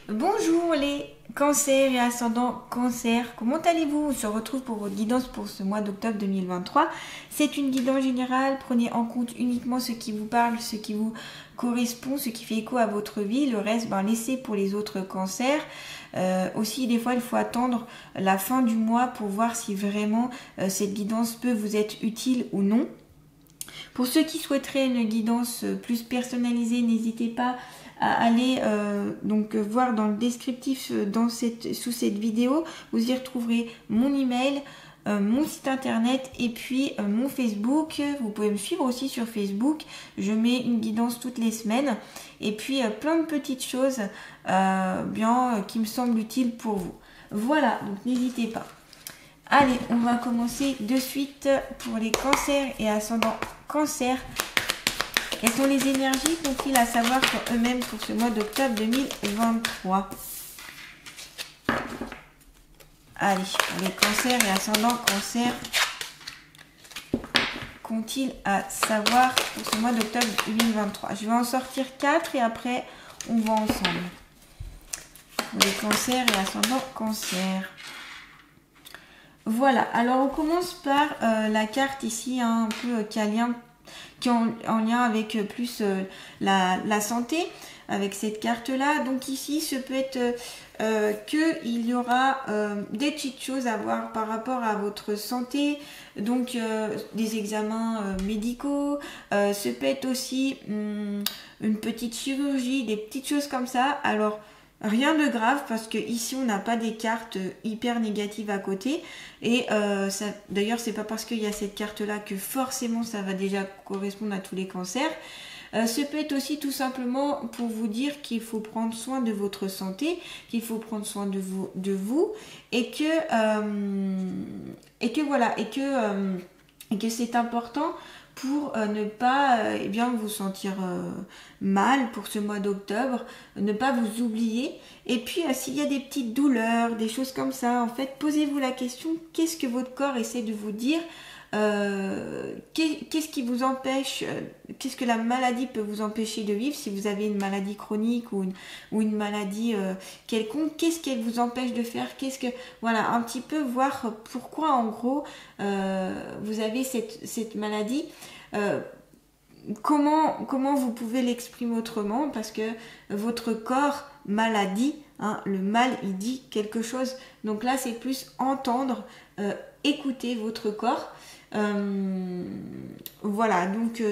Bonjour les cancers et ascendants cancer, comment allez-vous? On se retrouve pour votre guidance pour ce mois d'octobre 2023. C'est une guidance générale, prenez en compte uniquement ce qui vous parle, ce qui vous correspond, ce qui fait écho à votre vie. Le reste, laissez pour les autres cancers. Aussi, des fois, il faut attendre la fin du mois pour voir si vraiment cette guidance peut vous être utile ou non. Pour ceux qui souhaiteraient une guidance plus personnalisée, n'hésitez pas à aller voir dans le descriptif sous cette vidéo. Vous y retrouverez mon email, mon site internet et puis mon Facebook. Vous pouvez me suivre aussi sur Facebook. Je mets une guidance toutes les semaines et puis plein de petites choses qui me semblent utiles pour vous. Voilà, donc n'hésitez pas. Allez, on va commencer de suite pour les cancers et ascendants cancer. Quelles sont les énergies qu'ont-ils à savoir sur eux-mêmes pour ce mois d'octobre 2023? Allez, pour les cancers et ascendants cancer, qu'ont-ils à savoir pour ce mois d'octobre 2023? Je vais en sortir 4 et après on va ensemble. Pour les cancers et ascendants cancer. Voilà, alors on commence par la carte ici, un peu qui est en lien avec plus la santé, avec cette carte-là. Donc ici, ce peut être qu'il y aura des petites choses à voir par rapport à votre santé, donc des examens médicaux, ce peut être aussi une petite chirurgie, des petites choses comme ça. Alors, rien de grave parce que ici on n'a pas des cartes hyper négatives à côté et d'ailleurs c'est pas parce qu'il y a cette carte là que forcément ça va déjà correspondre à tous les cancers. Ce peut être aussi tout simplement pour vous dire qu'il faut prendre soin de votre santé, qu'il faut prendre soin de vous et que c'est important pour ne pas vous sentir mal pour ce mois d'octobre, ne pas vous oublier. Et puis s'il y a des petites douleurs, des choses comme ça, en fait, posez-vous la question, qu'est-ce que votre corps essaie de vous dire? Qu'est-ce qui vous empêche, qu'est-ce que la maladie peut vous empêcher de vivre si vous avez une maladie chronique ou une maladie quelconque, qu'est-ce qu'elle vous empêche de faire, voilà, un petit peu voir pourquoi en gros vous avez cette maladie, comment vous pouvez l'exprimer autrement, parce que votre corps maladie, le mal il dit quelque chose, donc là c'est plus entendre, écouter votre corps. Voilà, donc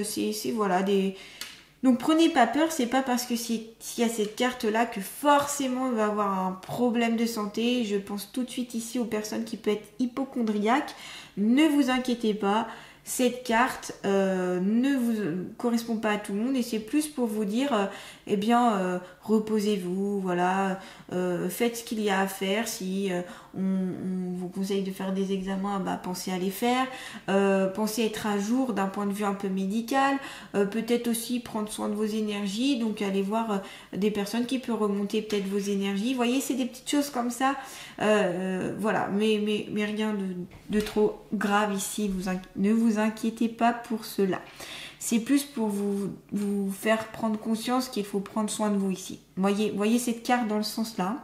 donc prenez pas peur, c'est pas parce que s'il y a cette carte là que forcément on va avoir un problème de santé. Je pense tout de suite ici aux personnes qui peuvent être hypochondriaques. Ne vous inquiétez pas, cette carte ne vous correspond pas à tout le monde et c'est plus pour vous dire reposez-vous, voilà, faites ce qu'il y a à faire. Si on vous conseille de faire des examens, pensez à les faire, pensez à être à jour d'un point de vue un peu médical, peut-être aussi prendre soin de vos énergies, donc allez voir des personnes qui peuvent remonter peut-être vos énergies. Vous voyez, c'est des petites choses comme ça, voilà, mais rien de trop grave ici, ne vous inquiétez pas pour cela. C'est plus pour vous faire prendre conscience qu'il faut prendre soin de vous ici. Voyez cette carte dans le sens là.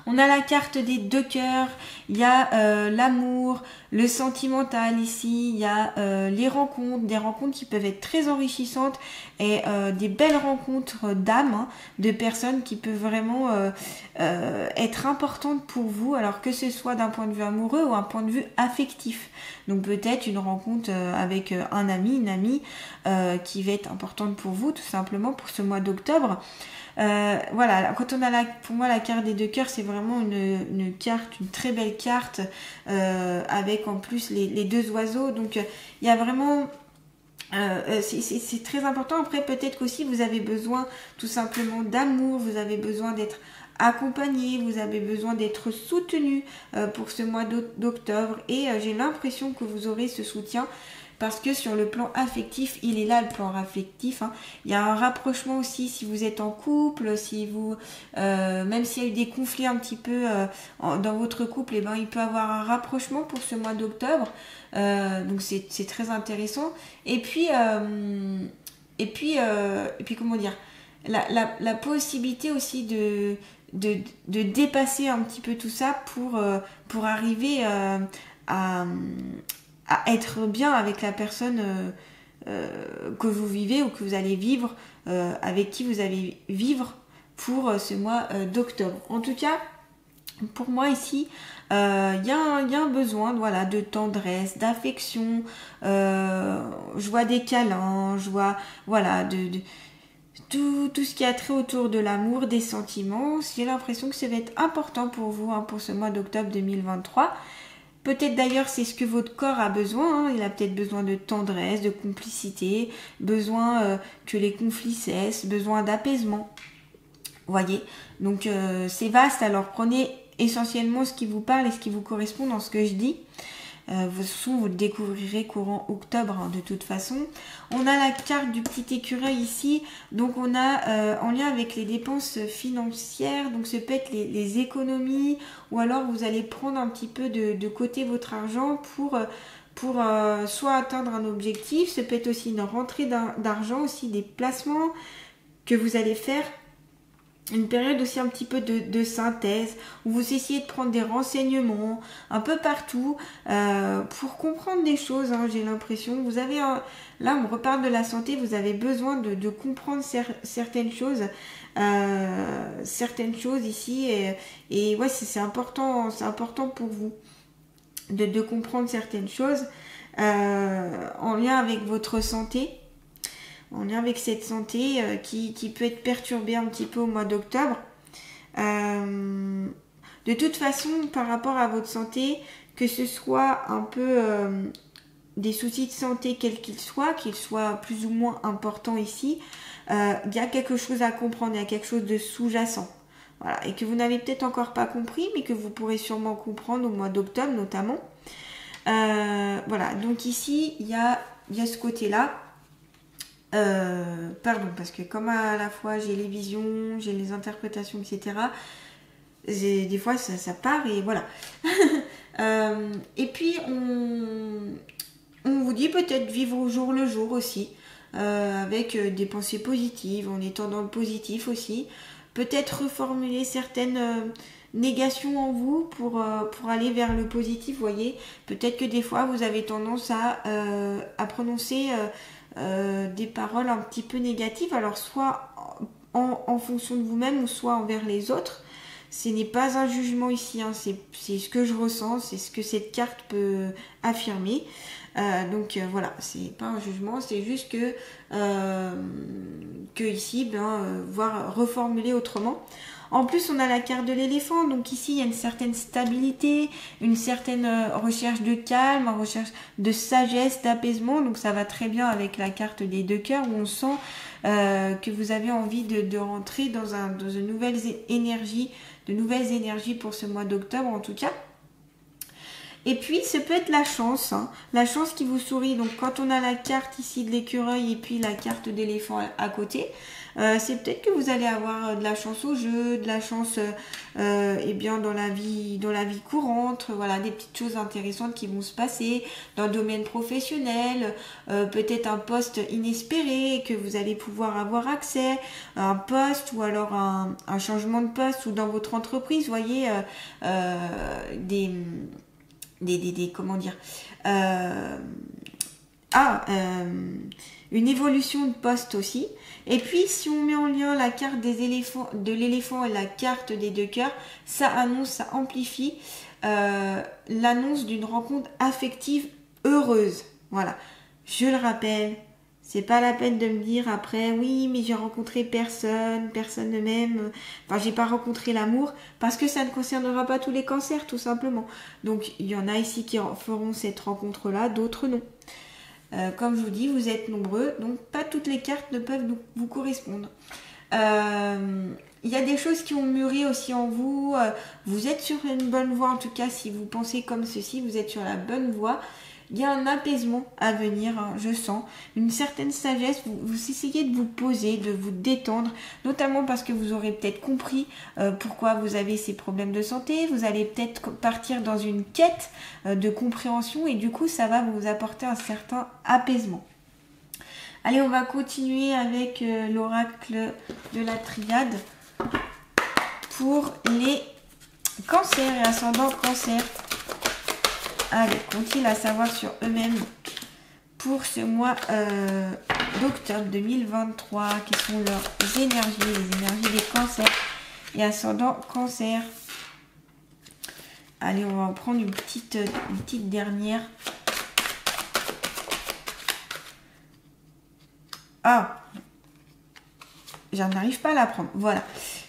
On a la carte des 2 cœurs, il y a l'amour, le sentimental ici, il y a les rencontres, des rencontres qui peuvent être très enrichissantes et des belles rencontres d'âme, de personnes qui peuvent vraiment être importantes pour vous, alors que ce soit d'un point de vue amoureux ou un point de vue affectif. Donc peut-être une rencontre avec un ami, une amie qui va être importante pour vous, tout simplement pour ce mois d'octobre. Voilà, quand on a pour moi la carte des 2 cœurs, c'est vraiment une très belle carte avec en plus les 2 oiseaux. Donc il y a vraiment c'est très important. Après peut-être qu'aussi vous avez besoin tout simplement d'amour, vous avez besoin d'être accompagné, vous avez besoin d'être soutenu pour ce mois d'octobre et j'ai l'impression que vous aurez ce soutien. Parce que sur le plan affectif, il est là le plan affectif. Il y a un rapprochement aussi si vous êtes en couple, si vous, même s'il y a eu des conflits un petit peu dans votre couple, il peut y avoir un rapprochement pour ce mois d'octobre. Donc c'est très intéressant. Et puis comment dire, la possibilité aussi de dépasser un petit peu tout ça pour arriver à être bien avec la personne que vous vivez ou que vous allez vivre, avec qui vous allez vivre pour ce mois d'octobre. En tout cas, pour moi ici, y a un besoin, voilà, de tendresse, d'affection. Je vois des câlins, je vois, voilà, tout ce qui a trait autour de l'amour, des sentiments. J'ai l'impression que ça va être important pour vous, hein, pour ce mois d'octobre 2023. Peut-être d'ailleurs c'est ce que votre corps a besoin, hein. Il a peut-être besoin de tendresse, de complicité, besoin que les conflits cessent, besoin d'apaisement. Vous voyez, donc c'est vaste, alors prenez essentiellement ce qui vous parle et ce qui vous correspond dans ce que je dis. Vous le découvrirez courant octobre, hein, de toute façon. On a la carte du petit écureuil ici, donc on a en lien avec les dépenses financières, donc ça peut être les économies, ou alors vous allez prendre un petit peu de côté votre argent pour soit atteindre un objectif. Ça peut être aussi une rentrée d'argent, aussi des placements que vous allez faire. Une période aussi un petit peu de synthèse, où vous essayez de prendre des renseignements un peu partout pour comprendre des choses, hein, j'ai l'impression. Vous avez là on reparle de la santé, vous avez besoin de comprendre certaines choses ici, et ouais, c'est important pour vous de comprendre certaines choses en lien avec votre santé. En lien avec cette santé qui peut être perturbée un petit peu au mois d'octobre. De toute façon, par rapport à votre santé, que ce soit un peu des soucis de santé quels qu'ils soient plus ou moins importants ici, il y a quelque chose à comprendre, il y a quelque chose de sous-jacent. Voilà, et que vous n'avez peut-être encore pas compris, mais que vous pourrez sûrement comprendre au mois d'octobre notamment. Voilà, donc ici, il y a ce côté-là. Pardon, parce que comme à la fois j'ai les visions, j'ai les interprétations, etc. Des fois ça part et voilà. Et puis on vous dit peut-être vivre au jour le jour aussi, avec des pensées positives, en étant dans le positif aussi. Peut-être reformuler certaines négations en vous pour aller vers le positif, vous voyez. Peut-être que des fois vous avez tendance à prononcer des paroles un petit peu négatives, alors soit en fonction de vous-même ou soit envers les autres. Ce n'est pas un jugement ici, hein, c'est ce que je ressens, c'est ce que cette carte peut affirmer. Donc voilà, c'est pas un jugement, c'est juste que ici, voir reformuler autrement. En plus, on a la carte de l'éléphant, donc ici, il y a une certaine stabilité, une certaine recherche de calme, une recherche de sagesse, d'apaisement, donc ça va très bien avec la carte des deux cœurs, où on sent que vous avez envie de rentrer dans une nouvelle énergie, de nouvelles énergies pour ce mois d'octobre en tout cas. Et puis, ça peut être la chance, hein, la chance qui vous sourit. Donc, quand on a la carte ici de l'écureuil et puis la carte d'éléphant à côté, c'est peut-être que vous allez avoir de la chance au jeu, de la chance dans la vie courante, voilà, des petites choses intéressantes qui vont se passer dans le domaine professionnel, peut-être un poste inespéré que vous allez pouvoir avoir accès, un poste ou alors un changement de poste ou dans votre entreprise, vous voyez, comment dire, une évolution de poste aussi. Et puis si on met en lien la carte de l'éléphant et la carte des deux cœurs, ça amplifie l'annonce d'une rencontre affective heureuse. Voilà, je le rappelle, c'est pas la peine de me dire après oui mais j'ai rencontré personne ne m'aime, enfin j'ai pas rencontré l'amour, parce que ça ne concernera pas tous les cancers tout simplement. Donc il y en a ici qui feront cette rencontre là, d'autres non. Comme je vous dis, vous êtes nombreux, donc pas toutes les cartes ne peuvent vous correspondre. Il y a des choses qui ont mûri aussi en vous, vous êtes sur une bonne voie, en tout cas si vous pensez comme ceci, vous êtes sur la bonne voie. Il y a un apaisement à venir, hein, je sens, une certaine sagesse, vous essayez de vous poser, de vous détendre, notamment parce que vous aurez peut-être compris pourquoi vous avez ces problèmes de santé, vous allez peut-être partir dans une quête de compréhension et du coup ça va vous apporter un certain apaisement. Allez, on va continuer avec l'oracle de la triade pour les cancers et ascendants cancer. Allez, qu'ont-ils à savoir sur eux-mêmes pour ce mois d'octobre 2023? Quelles sont leurs énergies, les énergies des cancers et ascendants cancer? Allez, on va en prendre une petite dernière. Ah, j'arrive pas à la prendre. Voilà.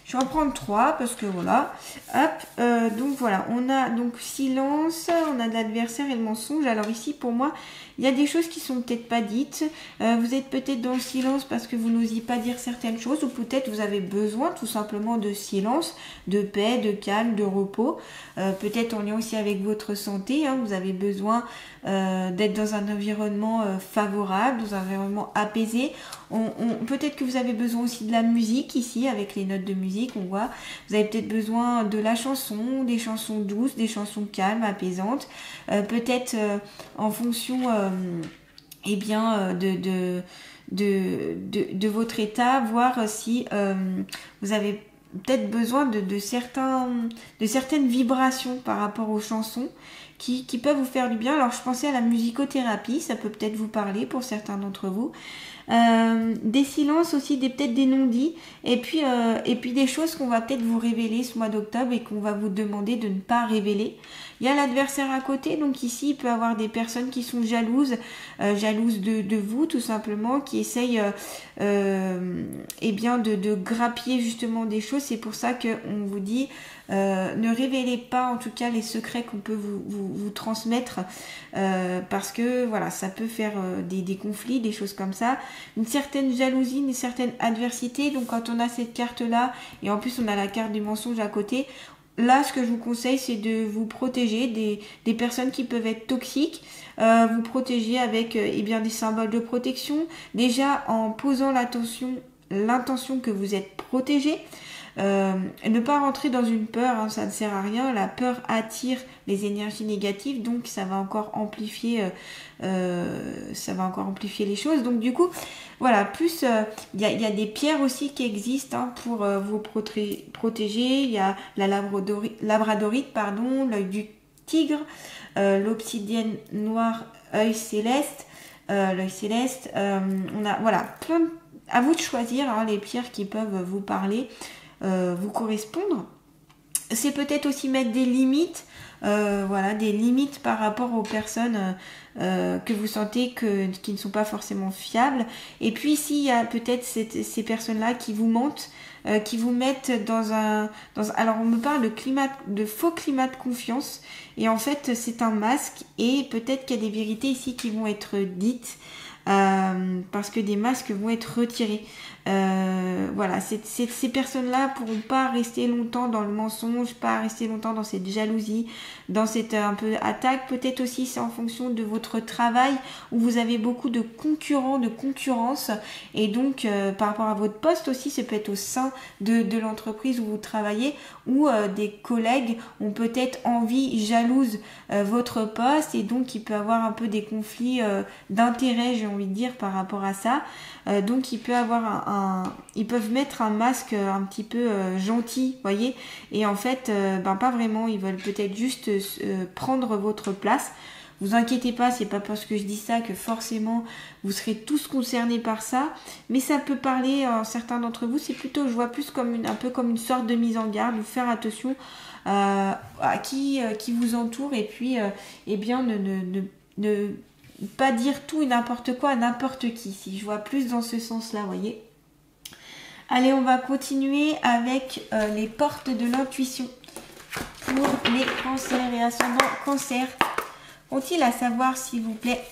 Je vais en prendre 3 parce que voilà. Hop. Donc voilà. On a donc silence, on a de l'adversaire et le mensonge. Alors ici, pour moi, il y a des choses qui sont peut-être pas dites. Vous êtes peut-être dans le silence parce que vous n'osiez pas dire certaines choses. Ou peut-être vous avez besoin tout simplement de silence, de paix, de calme, de repos. Peut-être en lien aussi avec votre santé. Hein, vous avez besoin d'être dans un environnement favorable, dans un environnement apaisé. Peut-être que vous avez besoin aussi de la musique ici, avec les notes de musique, on voit. Vous avez peut-être besoin de la chanson, des chansons douces, des chansons calmes, apaisantes. Peut-être en fonction eh bien, de votre état, voir si vous avez peut-être besoin de certaines vibrations par rapport aux chansons qui peuvent vous faire du bien. Alors je pensais à la musicothérapie, ça peut peut-être vous parler pour certains d'entre vous. Des silences aussi, peut-être des non-dits, et puis des choses qu'on va peut-être vous révéler ce mois d'octobre et qu'on va vous demander de ne pas révéler. Il y a l'adversaire à côté, donc ici il peut y avoir des personnes qui sont jalouses de vous tout simplement, qui essayent eh bien de grappiller justement des choses. C'est pour ça qu'on vous dit ne révélez pas en tout cas les secrets qu'on peut vous transmettre, parce que voilà, ça peut faire des conflits, des choses comme ça, une certaine jalousie, une certaine adversité. Donc quand on a cette carte là et en plus on a la carte du mensonge à côté, là ce que je vous conseille c'est de vous protéger des personnes qui peuvent être toxiques, vous protéger avec eh bien des symboles de protection, déjà en posant l'intention que vous êtes protégé. Ne pas rentrer dans une peur, hein, ça ne sert à rien. La peur attire les énergies négatives, donc ça va encore amplifier les choses. Donc du coup, voilà, plus il y a des pierres aussi qui existent hein, pour vous protéger. Il y a la labradorite, l'œil du tigre, l'obsidienne noire, l'œil céleste. On a voilà plein à vous de choisir hein, les pierres qui peuvent vous parler. Vous correspondre. C'est peut-être aussi mettre des limites, voilà, des limites par rapport aux personnes que vous sentez qui ne sont pas forcément fiables. Et puis ici, il y a peut-être ces personnes-là qui vous mentent, qui vous mettent alors on me parle de faux climat de confiance. Et en fait, c'est un masque et peut-être qu'il y a des vérités ici qui vont être dites. Parce que des masques vont être retirés. Voilà, ces personnes-là pourront pas rester longtemps dans le mensonge, pas rester longtemps dans cette jalousie, dans cette un peu attaque. Peut-être aussi c'est en fonction de votre travail où vous avez beaucoup de concurrents, de concurrence, et donc par rapport à votre poste aussi, ça peut être au sein de l'entreprise où vous travaillez, où des collègues ont peut-être envie, jalouse votre poste, et donc il peut avoir un peu des conflits d'intérêt, j'ai envie de dire, par rapport à ça. Donc il peut avoir ils peuvent mettre un masque un petit peu gentil, voyez, et en fait pas vraiment, ils veulent peut-être juste prendre votre place. Vous inquiétez pas, c'est pas parce que je dis ça que forcément vous serez tous concernés par ça, mais ça peut parler à certains d'entre vous. C'est plutôt, je vois plus comme un peu comme une sorte de mise en garde, vous faire attention à qui vous entoure, et puis eh bien ne pas dire tout et n'importe quoi à n'importe qui, si je vois plus dans ce sens-là, voyez. Allez, on va continuer avec les portes de l'intuition pour les cancers et ascendants cancer. Ont-ils à savoir, s'il vous plaît,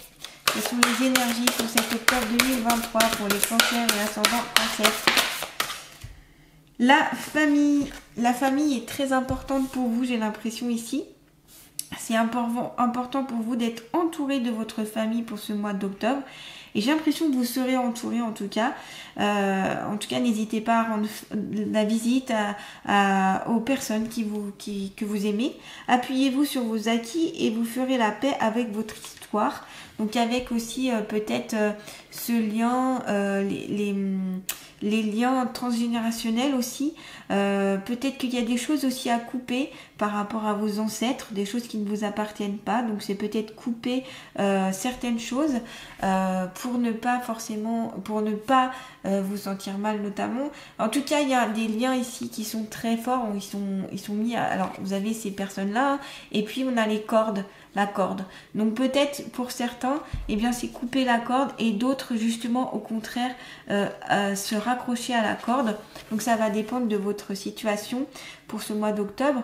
quelles sont les énergies pour cet octobre 2023 pour les cancers et ascendants cancer? La famille est très importante pour vous, j'ai l'impression ici. C'est important pour vous d'être entouré de votre famille pour ce mois d'octobre. Et j'ai l'impression que vous serez entouré en tout cas. N'hésitez pas à rendre la visite aux personnes que vous aimez. Appuyez-vous sur vos acquis et vous ferez la paix avec votre histoire. Donc avec aussi peut-être ce lien, les liens transgénérationnels aussi. Peut-être qu'il y a des choses aussi à couper par rapport à vos ancêtres, des choses qui ne vous appartiennent pas. Donc c'est peut-être couper certaines choses pour ne pas vous sentir mal notamment. En tout cas, il y a des liens ici qui sont très forts. Ils sont mis alors vous avez ces personnes-là et puis on a la corde. Donc peut-être pour certains, eh bien c'est couper la corde et d'autres justement au contraire se raccrocher à la corde. Donc ça va dépendre de votre situation pour ce mois d'octobre.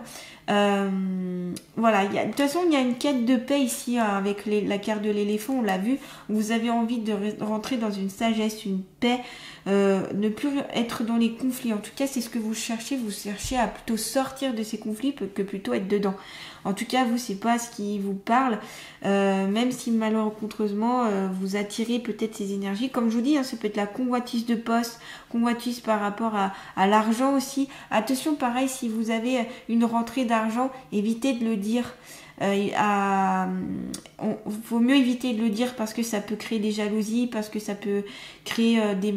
Voilà, de toute façon il y a une quête de paix ici avec la carte de l'éléphant, on l'a vu. Vous avez envie de rentrer dans une sagesse, une paix, ne plus être dans les conflits. En tout cas c'est ce que vous cherchez à plutôt sortir de ces conflits que plutôt être dedans. En tout cas, vous, c'est pas ce qui vous parle, même si malheureusement vous attirez peut-être ces énergies. Comme je vous dis, ça peut être la convoitise de poste, convoitise par rapport à l'argent aussi. Attention, pareil, si vous avez une rentrée d'argent, évitez de le dire. Vaut mieux éviter de le dire parce que ça peut créer des jalousies, parce que ça peut créer des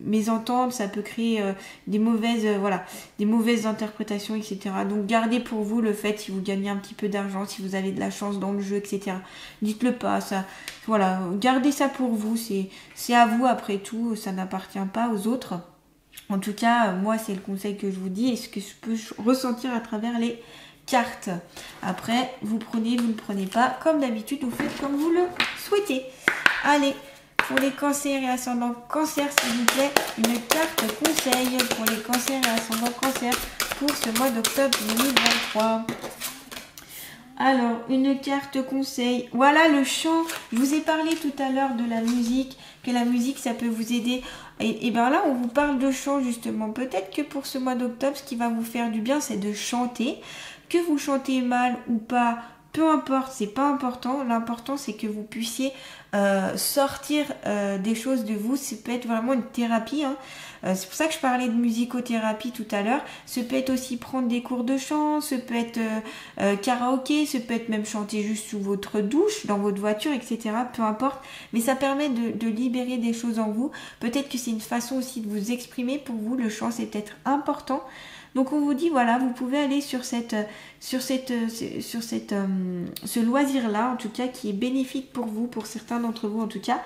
mésententes, ça peut créer des mauvaises interprétations, etc. Donc gardez pour vous le fait si vous gagnez un petit peu d'argent, si vous avez de la chance dans le jeu, etc. Dites-le pas, ça. Voilà, gardez ça pour vous, c'est à vous après tout, ça n'appartient pas aux autres. En tout cas, moi c'est le conseil que je vous dis et ce que je peux ressentir à travers les cartes. Après, vous prenez, vous ne prenez pas. Comme d'habitude, vous faites comme vous le souhaitez. Allez, pour les cancers et ascendants cancer, s'il vous plaît, une carte conseil pour les cancers et ascendants cancer pour ce mois d'octobre 2023. Alors, une carte conseil. Voilà le chant. Je vous ai parlé tout à l'heure de la musique, que la musique, ça peut vous aider. Et bien là, on vous parle de chant justement. Peut-être que pour ce mois d'octobre, ce qui va vous faire du bien, c'est de chanter. Que vous chantez mal ou pas, peu importe, c'est pas important. L'important, c'est que vous puissiez sortir des choses de vous. Ça peut être vraiment une thérapie. C'est pour ça que je parlais de musicothérapie tout à l'heure. Ça peut être aussi prendre des cours de chant, ça peut être karaoké, ça peut être même chanter juste sous votre douche, dans votre voiture, etc. Peu importe. Mais ça permet de libérer des choses en vous. Peut-être que c'est une façon aussi de vous exprimer. Pour vous, le chant, c'est peut-être important. Donc on vous dit voilà, vous pouvez aller sur ce loisir-là, en tout cas, qui est bénéfique pour vous, pour certains d'entre vous en tout cas.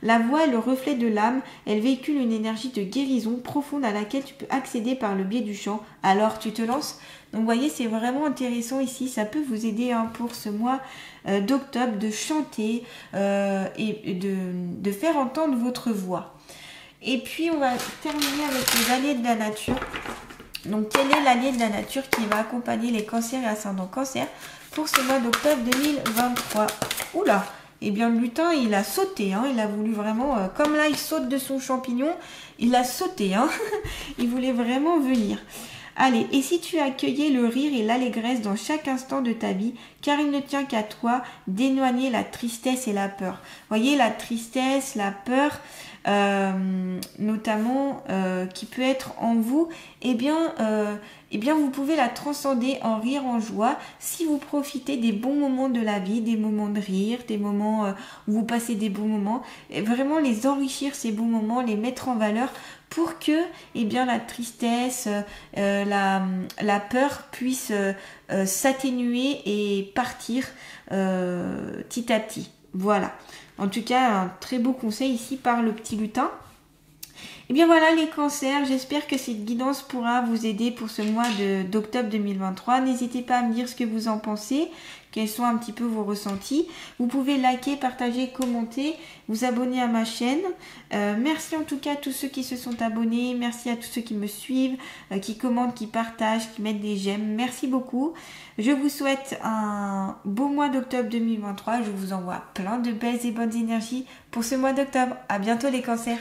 La voix est le reflet de l'âme, elle véhicule une énergie de guérison profonde à laquelle tu peux accéder par le biais du chant. Alors tu te lances. Donc vous voyez, c'est vraiment intéressant ici, ça peut vous aider pour ce mois d'octobre de chanter et de faire entendre votre voix. Et puis on va terminer avec les alliés de la nature. Donc, quel est l'allié de la nature qui va accompagner les cancers et ascendants cancer pour ce mois d'octobre 2023? Oula! Eh bien, le lutin, il a sauté, il a voulu vraiment, comme là, il saute de son champignon, il a sauté, il voulait vraiment venir. Allez, et si tu accueillais le rire et l'allégresse dans chaque instant de ta vie, car il ne tient qu'à toi d'éloigner la tristesse et la peur. Voyez, la tristesse, la peur, notamment qui peut être en vous, eh bien vous pouvez la transcender en rire, en joie, si vous profitez des bons moments de la vie, des moments de rire, des moments où vous passez des bons moments, et vraiment les enrichir ces bons moments, les mettre en valeur pour que la tristesse, la peur puisse s'atténuer et partir petit à petit. Voilà. En tout cas, un très beau conseil ici par le petit lutin. Et bien voilà les cancers, j'espère que cette guidance pourra vous aider pour ce mois d'octobre 2023. N'hésitez pas à me dire ce que vous en pensez, quels sont un petit peu vos ressentis. Vous pouvez liker, partager, commenter, vous abonner à ma chaîne. Merci en tout cas à tous ceux qui se sont abonnés, merci à tous ceux qui me suivent, qui commentent, qui partagent, qui mettent des j'aime. Merci beaucoup. Je vous souhaite un beau mois d'octobre 2023. Je vous envoie plein de belles et bonnes énergies pour ce mois d'octobre. À bientôt les cancers.